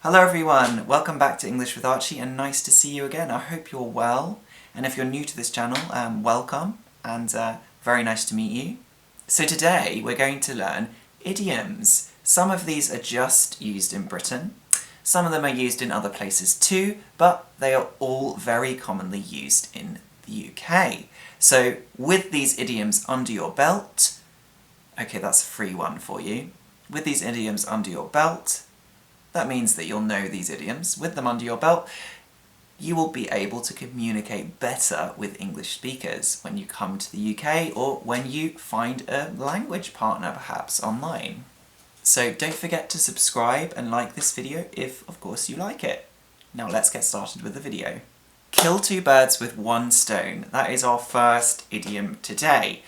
Hello everyone, welcome back to English with Archie and nice to see you again. I hope you're well, and if you're new to this channel, welcome and very nice to meet you. So today we're going to learn idioms. Some of these are just used in Britain, some of them are used in other places too, but they are all very commonly used in the UK. So with these idioms under your belt, okay, that's a free one for you. With these idioms under your belt, that means that you'll know these idioms. With them under your belt, you will be able to communicate better with English speakers when you come to the UK or when you find a language partner perhaps online. So don't forget to subscribe and like this video if, of course, you like it. Now let's get started with the video. Kill two birds with one stone. That is our first idiom today.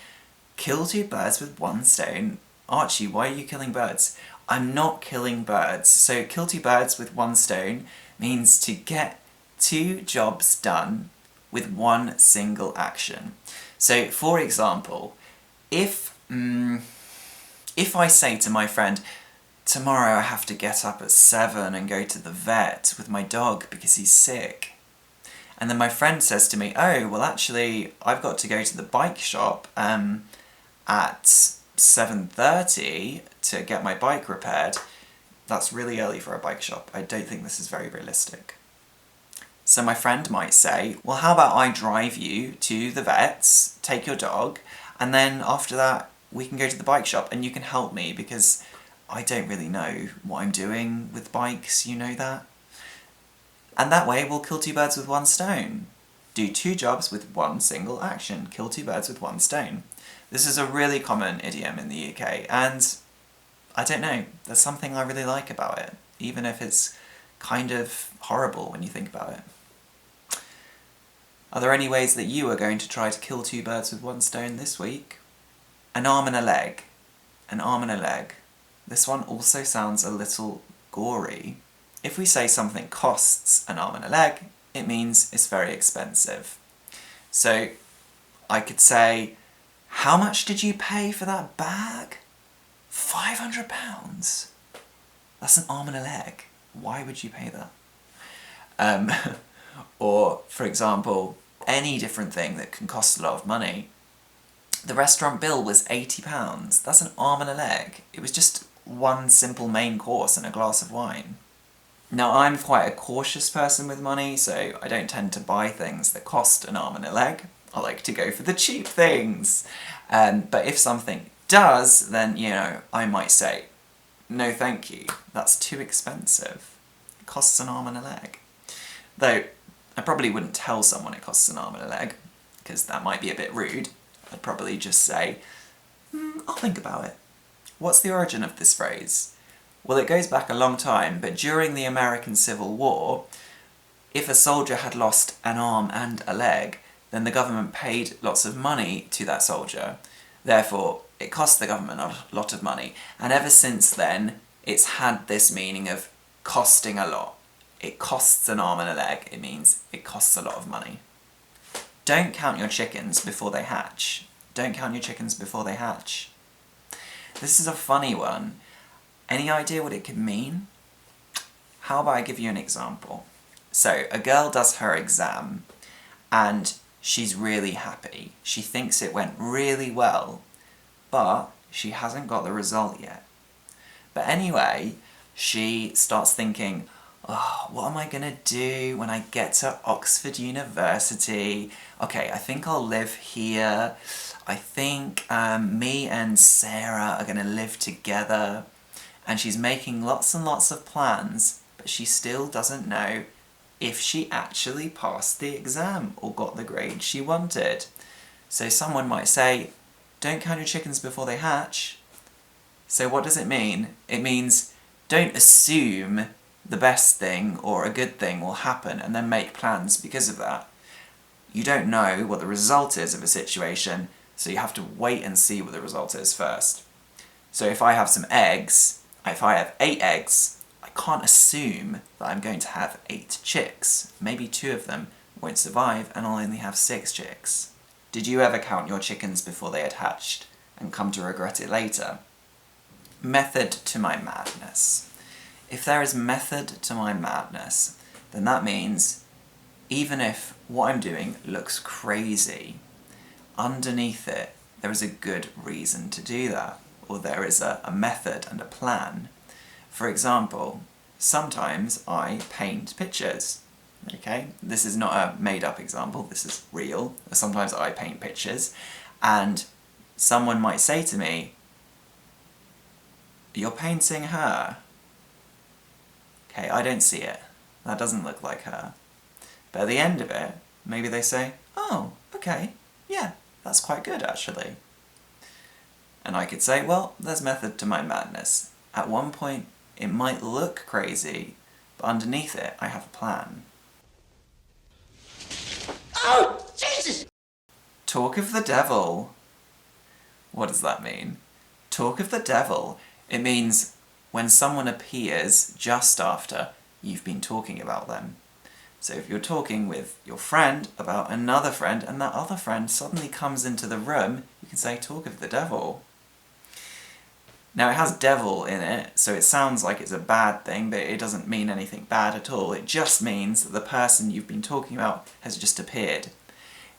Kill two birds with one stone. Archie, why are you killing birds? I'm not killing birds. So kill two birds with one stone means to get two jobs done with one single action. So for example, if I say to my friend, tomorrow I have to get up at 7 and go to the vet with my dog because he's sick. And then my friend says to me, oh, well actually I've got to go to the bike shop at 7:30 to get my bike repaired. That's really early for a bike shop. I don't think this is very realistic. So my friend might say, well, how about I drive you to the vets, take your dog, and then after that we can go to the bike shop and you can help me because I don't really know what I'm doing with bikes, you know that? And that way we'll kill two birds with one stone. Do two jobs with one single action. Kill two birds with one stone. This is a really common idiom in the UK, and I don't know, there's something I really like about it, even if it's kind of horrible when you think about it. Are there any ways that you are going to try to kill two birds with one stone this week? An arm and a leg. An arm and a leg. This one also sounds a little gory. If we say something costs an arm and a leg, it means it's very expensive. So I could say, how much did you pay for that bag? £500? That's an arm and a leg. Why would you pay that? Or, for example, any different thing that can cost a lot of money. The restaurant bill was £80. That's an arm and a leg. It was just one simple main course and a glass of wine. Now, I'm quite a cautious person with money, so I don't tend to buy things that cost an arm and a leg. I like to go for the cheap things. But if something does, then, you know, I might say, no thank you, that's too expensive. It costs an arm and a leg. Though, I probably wouldn't tell someone it costs an arm and a leg, because that might be a bit rude. I'd probably just say, I'll think about it. What's the origin of this phrase? Well, it goes back a long time, but during the American Civil War, if a soldier had lost an arm and a leg, then the government paid lots of money to that soldier. Therefore, it cost the government a lot of money. And ever since then, it's had this meaning of costing a lot. It costs an arm and a leg. It means it costs a lot of money. Don't count your chickens before they hatch. Don't count your chickens before they hatch. This is a funny one. Any idea what it could mean? How about I give you an example? So, a girl does her exam, and she's really happy. She thinks it went really well, but she hasn't got the result yet. But anyway, she starts thinking, oh, what am I gonna do when I get to Oxford University? Okay, I think I'll live here. I think me and Sarah are gonna live together. And she's making lots and lots of plans, but she still doesn't know if she actually passed the exam or got the grade she wanted. So someone might say, don't count your chickens before they hatch. So what does it mean? It means don't assume the best thing or a good thing will happen and then make plans because of that. You don't know what the result is of a situation, so you have to wait and see what the result is first. So if I have some eggs, if I have 8 eggs, I can't assume that I'm going to have 8 chicks. Maybe 2 of them won't survive and I'll only have 6 chicks. Did you ever count your chickens before they had hatched and come to regret it later? Method to my madness. if there is method to my madness, then that means even if what I'm doing looks crazy, underneath it there is a good reason to do that, or there is a method and a plan. For example, sometimes I paint pictures. Okay, this is not a made-up example, this is real. Sometimes I paint pictures, and someone might say to me, "You're painting her." Okay, I don't see it. That doesn't look like her. But at the end of it, maybe they say, "Oh, okay, yeah, that's quite good actually." And I could say, well, there's method to my madness. At one point, it might look crazy, but underneath it, I have a plan. Oh, Jesus! Talk of the devil. What does that mean? Talk of the devil. It means when someone appears just after you've been talking about them. So if you're talking with your friend about another friend and that other friend suddenly comes into the room, you can say, talk of the devil. Now it has devil in it, so it sounds like it's a bad thing, but it doesn't mean anything bad at all. It just means that the person you've been talking about has just appeared.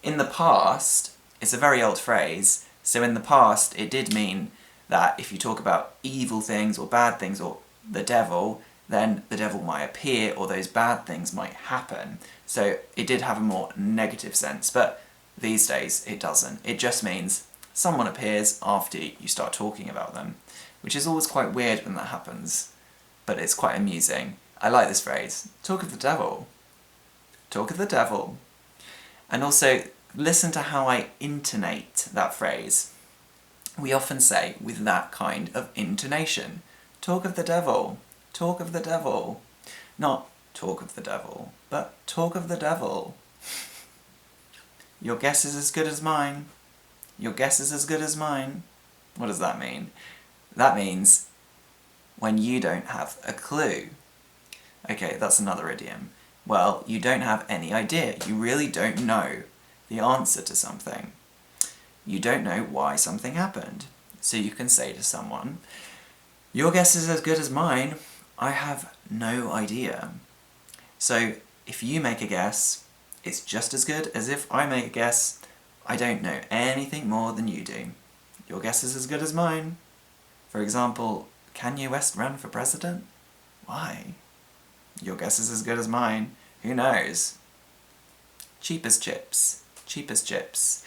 In the past, it's a very old phrase, so in the past it did mean that if you talk about evil things or bad things or the devil, then the devil might appear or those bad things might happen. So it did have a more negative sense, but these days it doesn't. It just means someone appears after you start talking about them, which is always quite weird when that happens, but it's quite amusing. I like this phrase, talk of the devil. Talk of the devil. And also, listen to how I intonate that phrase. We often say with that kind of intonation, talk of the devil, talk of the devil. Not talk of the devil, but talk of the devil. Your guess is as good as mine. Your guess is as good as mine. What does that mean? That means when you don't have a clue. Okay, that's another idiom. Well, you don't have any idea. You really don't know the answer to something. You don't know why something happened. So you can say to someone, your guess is as good as mine. I have no idea. So if you make a guess, it's just as good as if I make a guess. I don't know anything more than you do. Your guess is as good as mine. For example, Kanye West run for president? Why? Your guess is as good as mine. Who knows? Cheap as chips. Cheap as chips.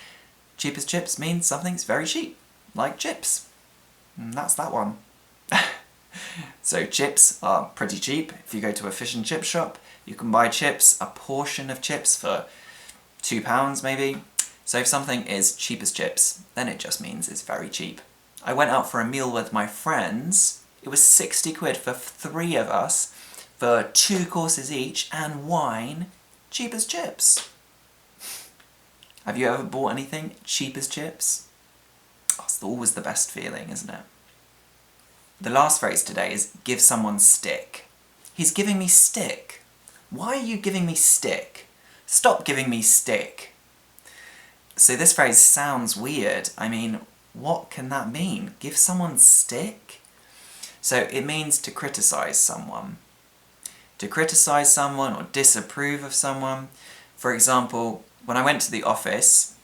Cheap as chips means something's very cheap, like chips. And that's that one. So chips are pretty cheap. If you go to a fish and chip shop, you can buy chips, a portion of chips for £2 maybe. So if something is cheap as chips, then it just means it's very cheap. I went out for a meal with my friends. It was 60 quid for 3 of us, for 2 courses each, and wine. Cheap as chips. Have you ever bought anything cheap as chips? Oh, it's always the best feeling, isn't it? The last phrase today is give someone stick. He's giving me stick. Why are you giving me stick? Stop giving me stick. So this phrase sounds weird. I mean, what can that mean? Give someone stick? So it means to criticise someone. To criticise someone or disapprove of someone. For example, when I went to the office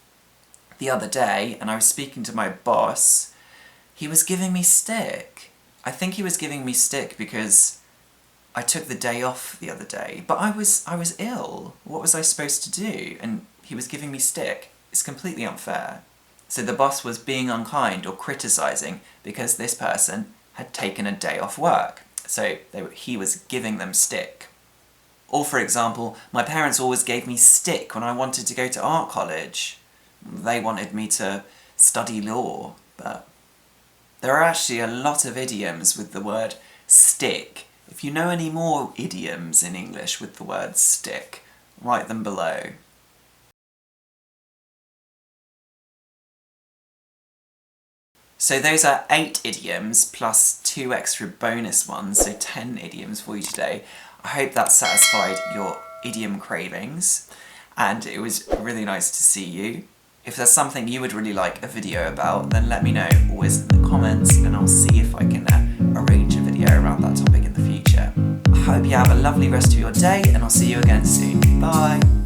the other day and I was speaking to my boss, he was giving me stick. I think he was giving me stick because I took the day off the other day, but I was ill. What was I supposed to do? And he was giving me stick. It's completely unfair. So the boss was being unkind or criticising because this person had taken a day off work. So he was giving them stick. Or for example, my parents always gave me stick when I wanted to go to art college. They wanted me to study law, but there are actually a lot of idioms with the word stick. If you know any more idioms in English with the word stick, write them below. So those are 8 idioms plus 2 extra bonus ones, so 10 idioms for you today. I hope that satisfied your idiom cravings, and it was really nice to see you. If there's something you would really like a video about, then let me know, always in the comments, and I'll see if I can arrange a video around that topic in the future. hope you have a lovely rest of your day, and I'll see you again soon. Bye!